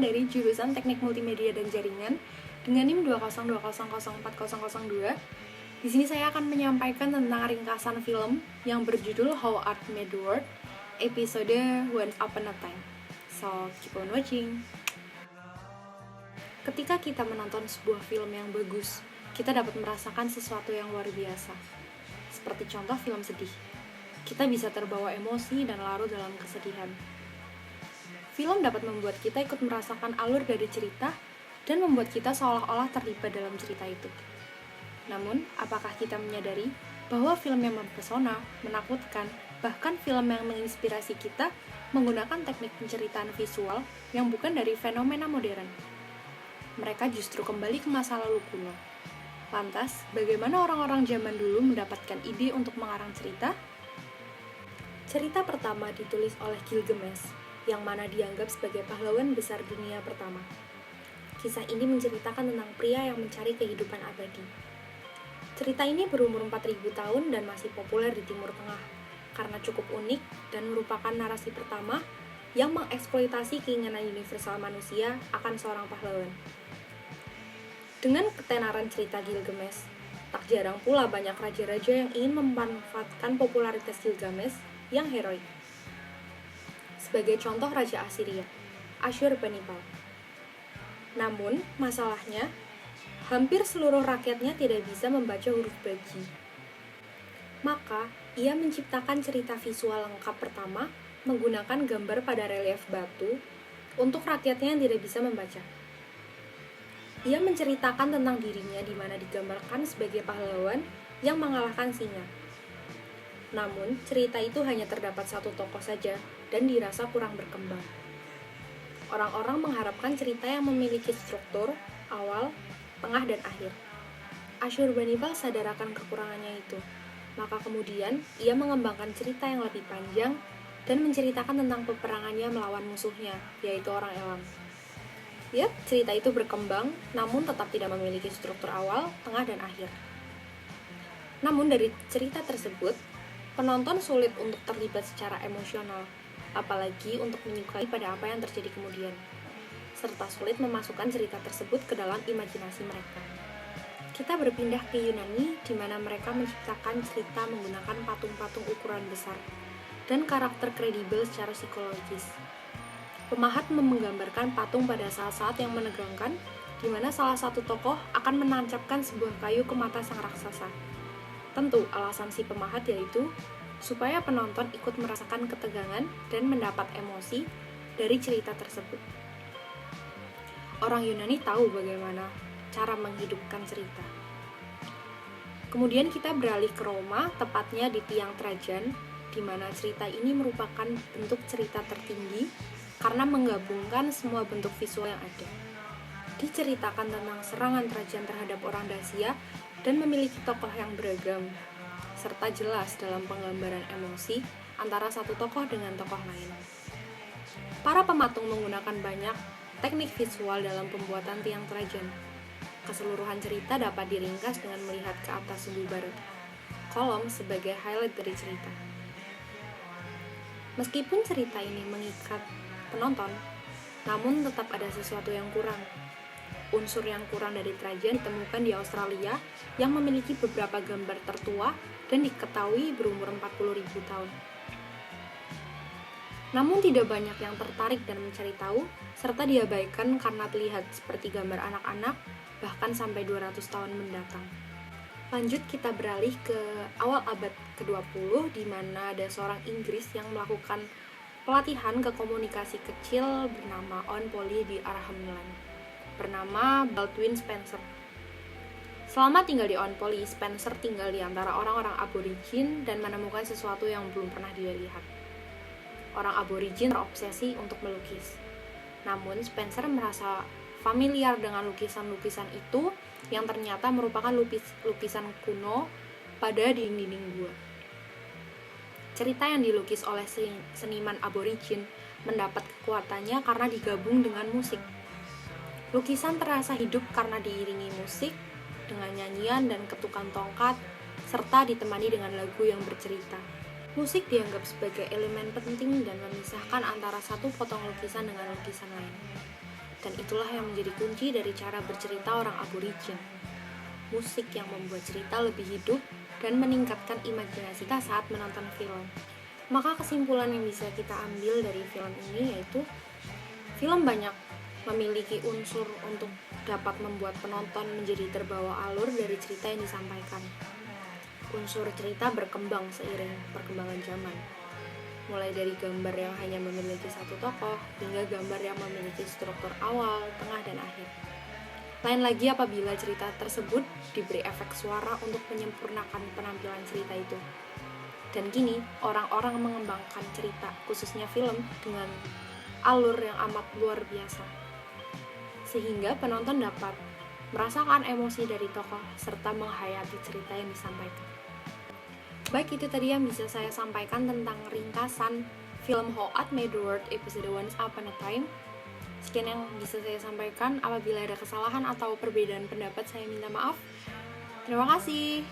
dari jurusan Teknik Multimedia dan Jaringan dengan NIM 202004002. Di sini saya akan menyampaikan tentang ringkasan film yang berjudul How Art Made the World, episode Once Upon a Time. So, keep on watching. Ketika kita menonton sebuah film yang bagus, kita dapat merasakan sesuatu yang luar biasa. Seperti contoh film sedih. Kita bisa terbawa emosi dan larut dalam kesedihan. Film dapat membuat kita ikut merasakan alur dari cerita dan membuat kita seolah-olah terlibat dalam cerita itu. Namun, apakah kita menyadari bahwa film yang mempesona, menakutkan, bahkan film yang menginspirasi kita menggunakan teknik penceritaan visual yang bukan dari fenomena modern? Mereka justru kembali ke masa lalu kuno. Lantas, bagaimana orang-orang zaman dulu mendapatkan ide untuk mengarang cerita? Cerita pertama ditulis oleh Gilgamesh, yang mana dianggap sebagai pahlawan besar dunia pertama. Kisah ini menceritakan tentang pria yang mencari kehidupan abadi. Cerita ini berumur 4000 tahun dan masih populer di Timur Tengah, karena cukup unik dan merupakan narasi pertama yang mengeksploitasi keinginan universal manusia akan seorang pahlawan. Dengan ketenaran cerita Gilgamesh, tak jarang pula banyak raja-raja yang ingin memanfaatkan popularitas Gilgamesh yang heroik. Sebagai contoh Raja Assyria, Asyurbanipal. Namun, masalahnya, hampir seluruh rakyatnya tidak bisa membaca huruf Baji. Maka, ia menciptakan cerita visual lengkap pertama menggunakan gambar pada relief batu untuk rakyatnya yang tidak bisa membaca. Ia menceritakan tentang dirinya di mana digambarkan sebagai pahlawan yang mengalahkan singa. Namun, cerita itu hanya terdapat satu tokoh saja dan dirasa kurang berkembang. Orang-orang mengharapkan cerita yang memiliki struktur, awal, tengah, dan akhir. Asyurbanipal sadar akan kekurangannya itu. Maka kemudian, ia mengembangkan cerita yang lebih panjang dan menceritakan tentang peperangannya melawan musuhnya, yaitu orang Elam. Ya, cerita itu berkembang, namun tetap tidak memiliki struktur awal, tengah, dan akhir. Namun dari cerita tersebut, penonton sulit untuk terlibat secara emosional, apalagi untuk menyukai pada apa yang terjadi kemudian, serta sulit memasukkan cerita tersebut ke dalam imajinasi mereka. Kita berpindah ke Yunani, di mana mereka menciptakan cerita menggunakan patung-patung ukuran besar dan karakter kredibel secara psikologis. Pemahat menggambarkan patung pada saat-saat yang menegangkan, di mana salah satu tokoh akan menancapkan sebuah kayu ke mata sang raksasa. Tentu, alasan si pemahat yaitu supaya penonton ikut merasakan ketegangan dan mendapat emosi dari cerita tersebut. Orang Yunani tahu bagaimana cara menghidupkan cerita. Kemudian kita beralih ke Roma, tepatnya di tiang Trajan, di mana cerita ini merupakan bentuk cerita tertinggi karena menggabungkan semua bentuk visual yang ada. Diceritakan tentang serangan Trajan terhadap orang Dacia dan memiliki tokoh yang beragam, serta jelas dalam penggambaran emosi antara satu tokoh dengan tokoh lain. Para pematung menggunakan banyak teknik visual dalam pembuatan tiang Trajan. Keseluruhan cerita dapat diringkas dengan melihat ke atas sumbu barat. Kolom sebagai highlight dari cerita. Meskipun cerita ini mengikat penonton, namun tetap ada sesuatu yang kurang. Unsur yang kurang dari Trajan ditemukan di Australia yang memiliki beberapa gambar tertua dan diketahui berumur 40.000 tahun. Namun tidak banyak yang tertarik dan mencari tahu, serta diabaikan karena terlihat seperti gambar anak-anak, bahkan sampai 200 tahun mendatang. Lanjut kita beralih ke awal abad ke-20, di mana ada seorang Inggris yang melakukan pelatihan ke komunikasi kecil bernama Owen Polly di Arnhem, bernama Baldwin Spencer. Selama tinggal di Owen Polly, Spencer tinggal di antara orang-orang aborigin dan menemukan sesuatu yang belum pernah dia lihat. Orang aborigin terobsesi untuk melukis. Namun Spencer merasa familiar dengan lukisan-lukisan itu yang ternyata merupakan lukisan kuno pada dinding-dinding gua. Cerita yang dilukis oleh seniman aborigin mendapat kekuatannya karena digabung dengan musik. Lukisan terasa hidup karena diiringi musik dengan nyanyian dan ketukan tongkat, serta ditemani dengan lagu yang bercerita. Musik dianggap sebagai elemen penting dan memisahkan antara satu potong lukisan dengan lukisan lain. Dan itulah yang menjadi kunci dari cara bercerita orang aborigin. Musik yang membuat cerita lebih hidup dan meningkatkan imajinasi kita saat menonton film. Maka kesimpulan yang bisa kita ambil dari film ini yaitu film banyak memiliki unsur untuk dapat membuat penonton menjadi terbawa alur dari cerita yang disampaikan. Unsur cerita berkembang seiring perkembangan zaman. Mulai dari gambar yang hanya memiliki satu tokoh, hingga gambar yang memiliki struktur awal, tengah, dan akhir. Lain lagi apabila cerita tersebut diberi efek suara untuk menyempurnakan penampilan cerita itu. Dan kini, orang-orang mengembangkan cerita, khususnya film, dengan alur yang amat luar biasa. Sehingga penonton dapat merasakan emosi dari tokoh, serta menghayati cerita yang disampaikan. Baik, itu tadi yang bisa saya sampaikan tentang ringkasan film How Art Made the World episode Once Upon a Time. Sekian yang bisa saya sampaikan. Apabila ada kesalahan atau perbedaan pendapat, saya minta maaf. Terima kasih.